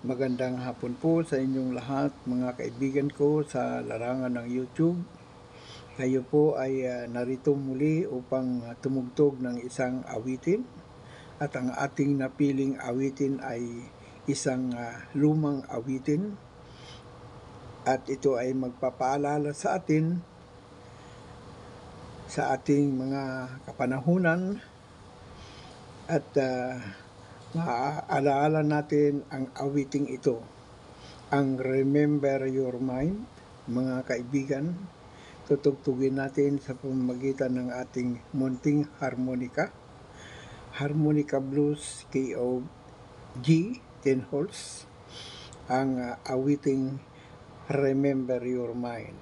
Magandang hapon po sa inyong lahat, mga kaibigan ko sa larangan ng YouTube. Tayo po ay narito muli upang tumugtog ng isang awitin. At ang ating napiling awitin ay isang lumang awitin. At ito ay magpapaalala sa atin sa ating mga kapanahunan at maaalaala natin ang awiting ito, ang Remember Your Mind. Mga kaibigan, tutugtugin natin sa pamamagitan ng ating munting harmonika, Harmonica Blues KOG 10 holes, ang awiting Remember Your Mind.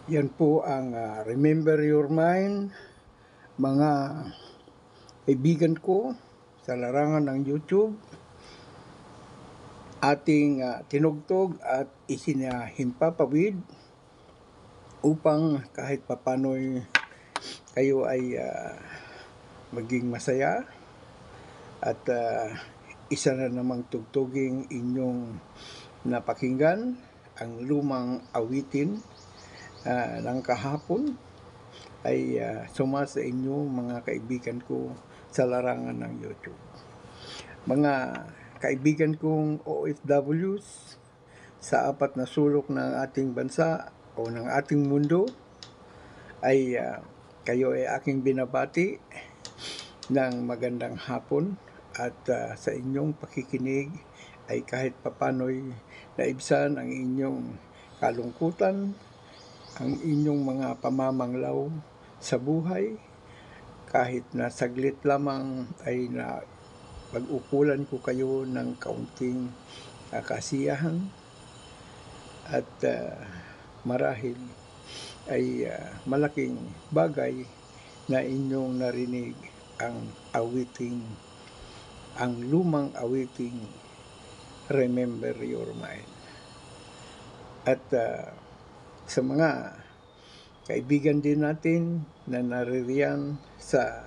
Yan po ang Remember Your Mind, mga kaibigan ko sa larangan ng YouTube. Ating tinugtog at isinahimpapawid upang kahit papano'y kayo ay maging masaya at isa na namang tugtuging inyong napakinggan ang lumang awitin ng kahapon ay suma sa inyo mga kaibigan ko sa larangan ng YouTube. Mga kaibigan kong OFWs sa apat na sulok ng ating bansa o ng ating mundo ay kayo ay aking binabati ng magandang hapon at sa inyong pakikinig ay kahit papano'y naibsan ang inyong kalungkutan, ang inyong mga pamamanglaw sa buhay, kahit na saglit lamang ay na pag-upulan ko kayo ng kaunting kasiyahan at marahil ay malaking bagay na inyong narinig ang lumang awiting Remember Your Mind. At sa mga kaibigan din natin na naririyan sa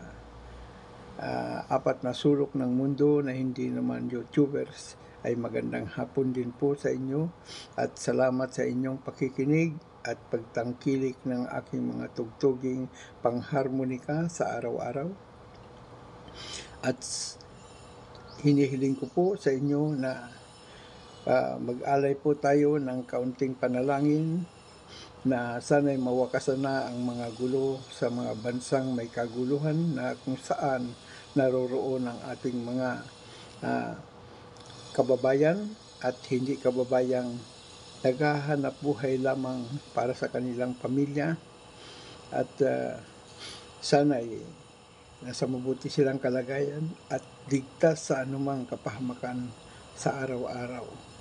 apat na sulok ng mundo na hindi naman YouTubers, ay magandang hapon din po sa inyo at salamat sa inyong pakikinig at pagtangkilik ng aking mga tugtuging pangharmonika sa araw-araw. At hinihiling ko po sa inyo na mag-alay po tayo ng kaunting panalangin na sana'y mawakasan na ang mga gulo sa mga bansang may kaguluhan na kung saan naroroon ang ating mga kababayan at hindi kababayang naghahanap buhay lamang para sa kanilang pamilya at sana'y nasa mabuti silang kalagayan at ligtas sa anumang kapahamakan sa araw-araw.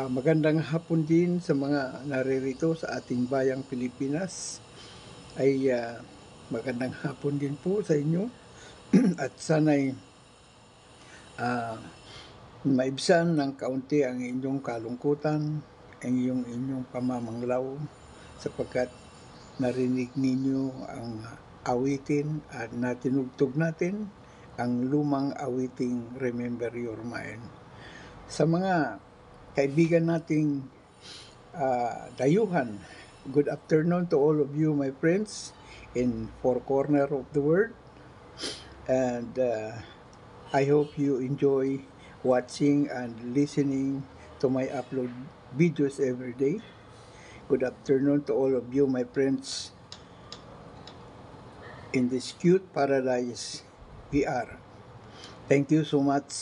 Magandang hapon din sa mga naririto sa ating bayang Pilipinas. Ay magandang hapon din po sa inyo at sana'y maibsan ng kaunti ang inyong kalungkutan, ang inyong pamamanglaw sapagkat narinig ninyo ang awitin at natinugtog natin ang lumang awiting Remember Your Mind. Sa mga kaibigan nating dayuhan, good afternoon to all of you, my friends, in four corners of the world. And I hope you enjoy watching and listening to my upload videos every day. Good afternoon to all of you, my friends, in this cute paradise we are. Thank you so much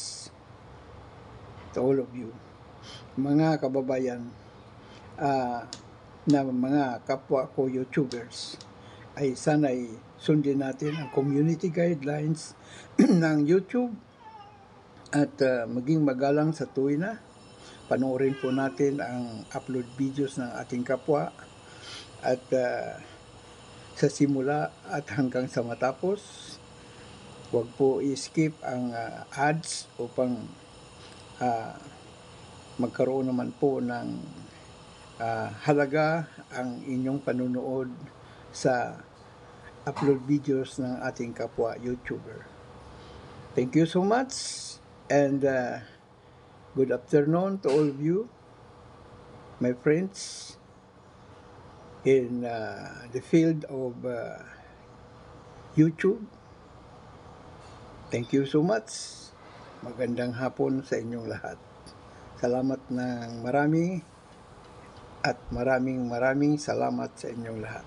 to all of you. Mga kababayan, na mga kapwa ko YouTubers, ay sana'y sundin natin ang community guidelines ng YouTube at maging magalang sa tuwina. Panoorin po natin ang upload videos ng ating kapwa at sa simula at hanggang sa matapos, huwag po i-skip ang ads upang magkaroon naman po ng halaga ang inyong panunood sa upload videos ng ating kapwa YouTuber. Thank you so much and good afternoon to all of you, my friends in the field of YouTube. Thank you so much. Magandang hapon sa inyong lahat. Salamat ng marami at maraming salamat sa inyong lahat.